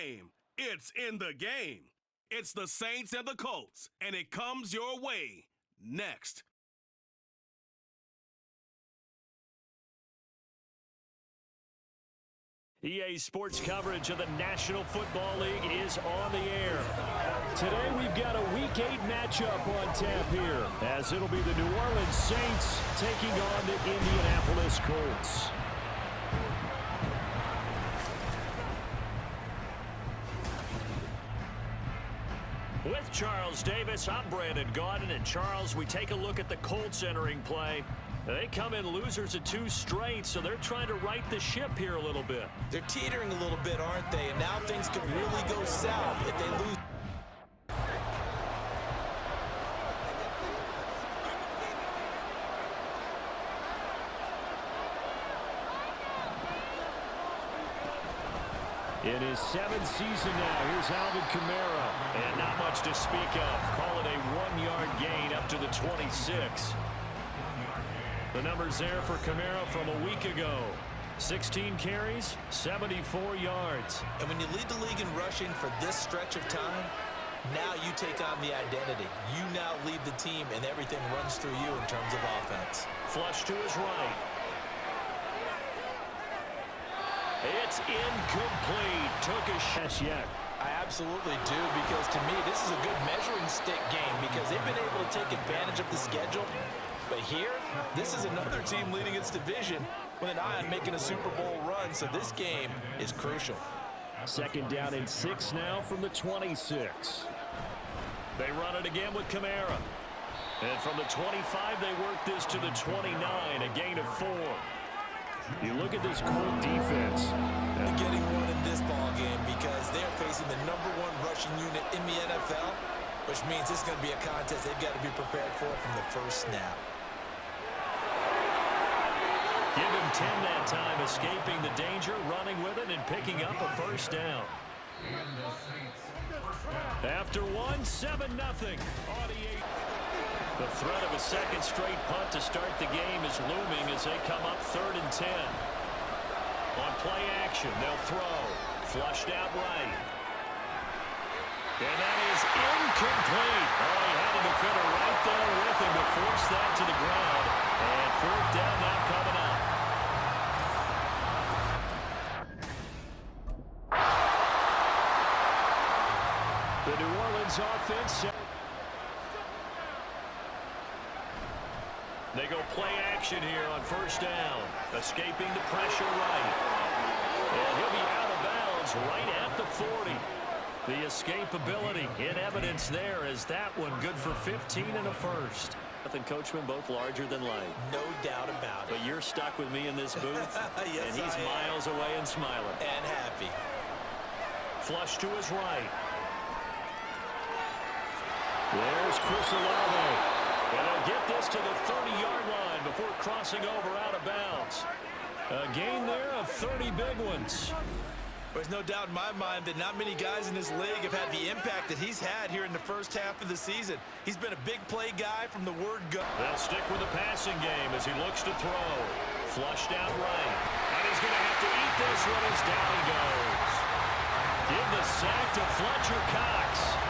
game. It's in the game. It's the Saints and the Colts, and it comes your way next. EA Sports coverage of the National Football League is on the air. Today we've got a Week 8 matchup on tap here, as it'll be the New Orleans Saints taking on the Indianapolis Colts. With Charles Davis, I'm Brandon Gaudin, and Charles, we take a look at the Colts entering play. They come in losers of 2 straight, so they're trying to right the ship here a little bit. They're teetering a little bit, aren't they? And now things could really go south if they lose. In his 7th season now, here's Alvin Kamara. And not much to speak of. Call it a 1-yard gain up to the 26. The numbers there for Kamara from a week ago. 16 carries, 74 yards. And when you lead the league in rushing for this stretch of time, now you take on the identity. You now lead the team, and everything runs through you in terms of offense. Flush to his right. It's incomplete. Took a shot yet. I absolutely do, because to me, this is a good measuring stick game because they've been able to take advantage of the schedule. But here, this is another team leading its division with an eye on making a Super Bowl run, so this game is crucial. 2nd down and 6 now from the 26. They run it again with Kamara. And from the 25, they work this to the 29, a gain of 4. You look at this Colt defense. They're getting one in this ball game because they're facing the #1 rushing unit in the NFL, which means this is going to be a contest they've got to be prepared for from the first snap. Give him 10 that time, escaping the danger, running with it, and picking up a 1st down. After 1, 7-0. The threat of a 2nd straight punt to start the game is looming as they come up 3rd and 10. On play action, they'll throw. Flushed out right. And that is incomplete. Oh, he had a defender right there with him to force that to the ground. And 4th down now coming up. The New Orleans offense. They go play action here on 1st down. Escaping the pressure right. And he'll be out of bounds right at the 40. The escapability in evidence there as that one good for 15 and a 1st. And Coachman both larger than life. No doubt about it. But you're stuck with me in this booth. Yes, and he's miles away and smiling. And happy. Flush to his right. There's Chris Olave. And they'll get this to the 30-yard line before crossing over out of bounds. A gain there of 30 big ones. There's no doubt in my mind that not many guys in this league have had the impact that he's had here in the first half of the season. He's been a big play guy from the word go. They'll stick with the passing game as he looks to throw. Flushed out right. And he's going to have to eat this one as down he goes. Give the sack to Fletcher Cox.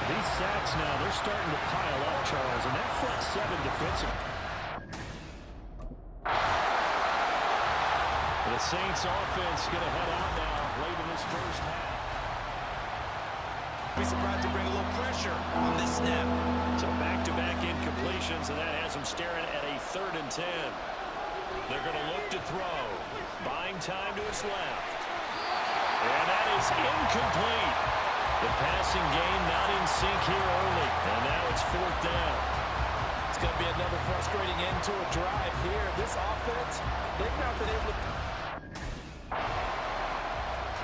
These sacks now, they're starting to pile up, Charles, and that front 7 defensive. The Saints offense going to head out now late in this first half. Be surprised to bring a little pressure on this snap. So back-to-back incompletions, and that has them staring at a 3rd and 10. They're going to look to throw. Buying time to his left. And that is incomplete. The passing game not in sync here early. And now it's 4th down. It's going to be another frustrating end to a drive here. This offense, they've not been able to...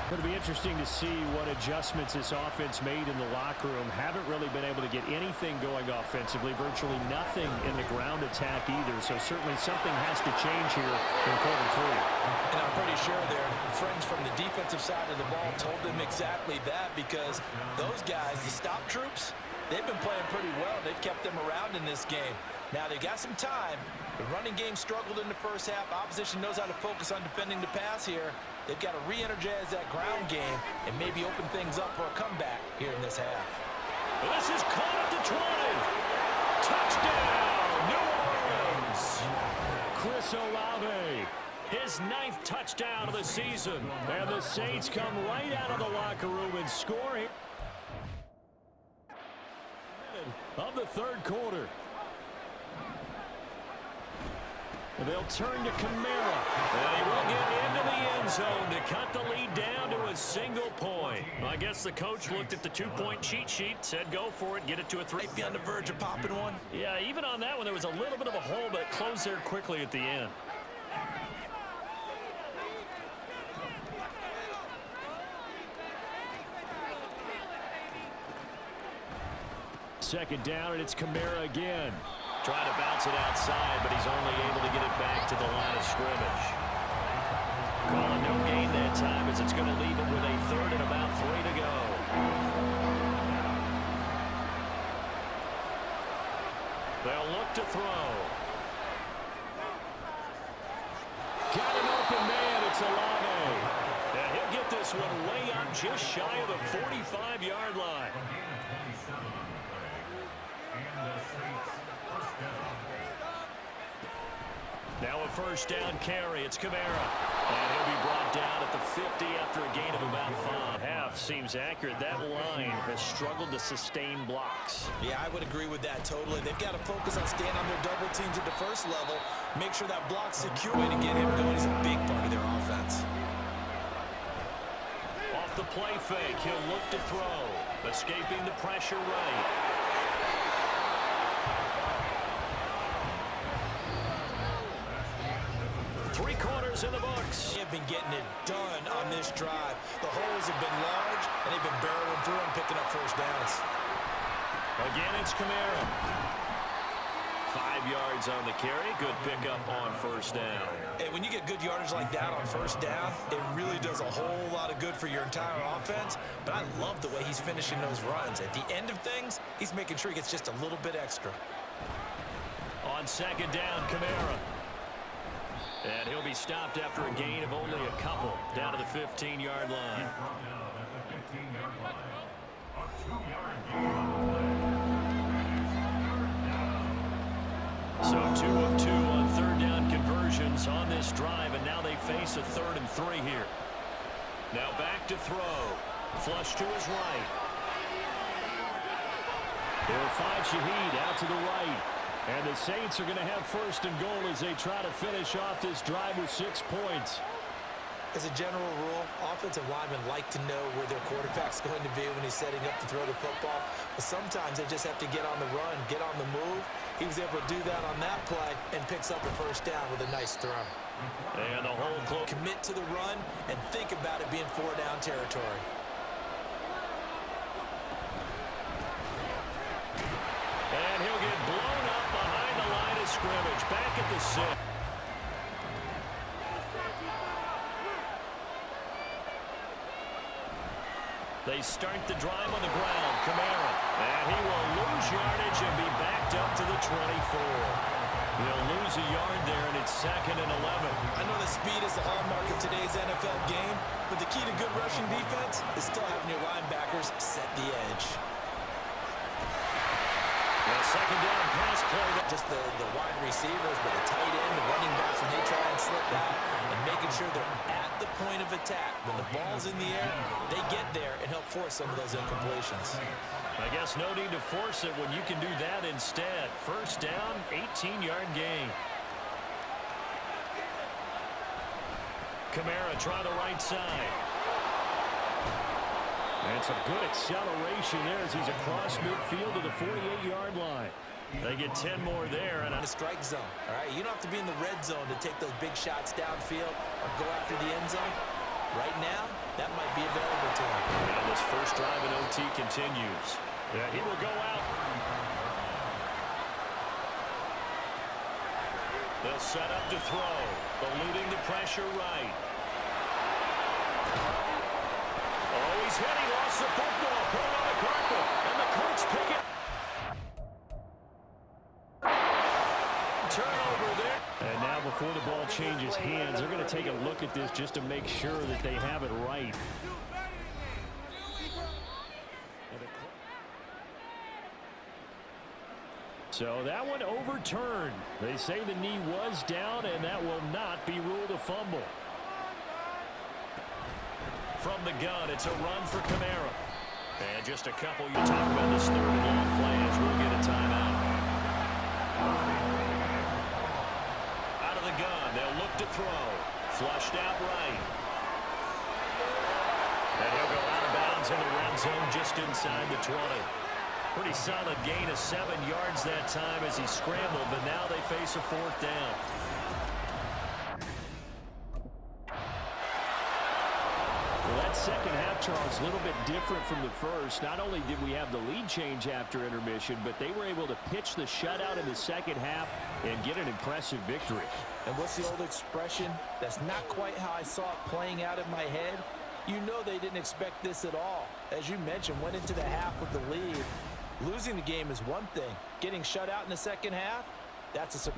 It'll be interesting to see what adjustments this offense made in the locker room. Haven't really been able to get anything going offensively. Virtually nothing in the ground attack either. So certainly something has to change here in quarter 3. And I'm pretty sure their friends from the defensive side of the ball told them exactly that, because those guys, the stop troops, they've been playing pretty well. They've kept them around in this game. Now, they got some time. The running game struggled in the first half. Opposition knows how to focus on defending the pass here. They've got to re-energize that ground game and maybe open things up for a comeback here in this half. This is caught at the 20. Touchdown, New Orleans. Chris Olave, his 9th touchdown of the season. And the Saints come right out of the locker room and score here. Of the third quarter. They'll turn to Kamara. And he will get into the end zone to cut the lead down to a single point. I guess the coach looked at the 2-point cheat sheet, said go for it, get it to a 3. Might be on the verge of popping one. Yeah, even on that one, there was a little bit of a hole, but it closed there quickly at the end. Second down, and it's Kamara again. Trying to bounce it outside, but he's only able to get it back to the line of scrimmage. Calling no gain that time as it's going to leave him with a third and about 3 to go. They'll look to throw. Got an open man, it's Olave. And he'll get this one way up just shy of the 45-yard line. Now a first down carry. It's Kamara. And he'll be brought down at the 50 after a gain of about 5. Half seems accurate. That line has struggled to sustain blocks. Yeah, I would agree with that totally. They've got to focus on staying on their double teams at the first level. Make sure that block's secure. Way to get him going. He's a big part of their offense. Off the play fake, he'll look to throw. Escaping the pressure right. Three-quarters in the books. They have been getting it done on this drive. The holes have been large, and they've been barreling through and picking up first downs. Again, it's Kamara. 5 yards on the carry. Good pickup on first down. Hey, when you get good yardage like that on first down, it really does a whole lot of good for your entire offense. But I love the way he's finishing those runs. At the end of things, he's making sure he gets just a little bit extra. On second down, Kamara. And he'll be stopped after a gain of only a couple down to the 15-yard line. So 2 of 2 on third down conversions on this drive, and now they face a 3rd and 3 here. Now back to throw. Flush to his right. He'll find Shaheed out to the right. And the Saints are going to have first and goal as they try to finish off this drive with 6 points. As a general rule, offensive linemen like to know where their quarterback's going to be when he's setting up to throw the football. But sometimes they just have to get on the run, get on the move. He was able to do that on that play and picks up a first down with a nice throw. And the whole close. Commit to the run and think about it being 4-down territory. And he'll get blown up behind the line of scrimmage. Back at the 6. They start the drive on the ground. Kamara. And he will lose yardage and be backed up to the 24. He'll lose a yard there, and it's 2nd and 11. I know that speed is the hallmark of today's NFL game, but the key to good rushing defense is still having your linebackers set the edge. Second down pass play. Just the wide receivers, but the tight end, the running backs, when they try and slip out, and making sure they're at the point of attack. When the ball's in the air, they get there and help force some of those incompletions. I guess no need to force it when you can do that instead. First down, 18-yard gain. Kamara try the right side. And some good acceleration there as he's across midfield to the 48-yard line. They get 10 more there. And in the strike zone, all right? You don't have to be in the red zone to take those big shots downfield or go after the end zone. Right now, that might be available to him. And this first drive in OT continues. Yeah, he will go out. They'll set up to throw. Eluding the pressure right. Oh, he's hit. He lost the football. Put it on the carpet. And the Colts pick it. changes hands, they're going to take a look at this just to make sure that they have it right. So that one overturned. They say the knee was down, and that will not be ruled a fumble. From the gun, it's a run for Kamara. And just a couple, you talk about this third and long play as we'll get a timeout. Out of the gun, they'll look to throw. Flushed out right. And he'll go out of bounds in the red zone just inside the 20. Pretty solid gain of 7 yards that time as he scrambled, but now they face a fourth down. Well, that second half, Charles, a little bit different from the first. Not only did we have the lead change after intermission, but they were able to pitch the shutout in the second half and get an impressive victory. And what's the old expression? That's not quite how I saw it playing out in my head. You know they didn't expect this at all. As you mentioned, went into the half with the lead. Losing the game is one thing. Getting shut out in the second half, that's a surprise.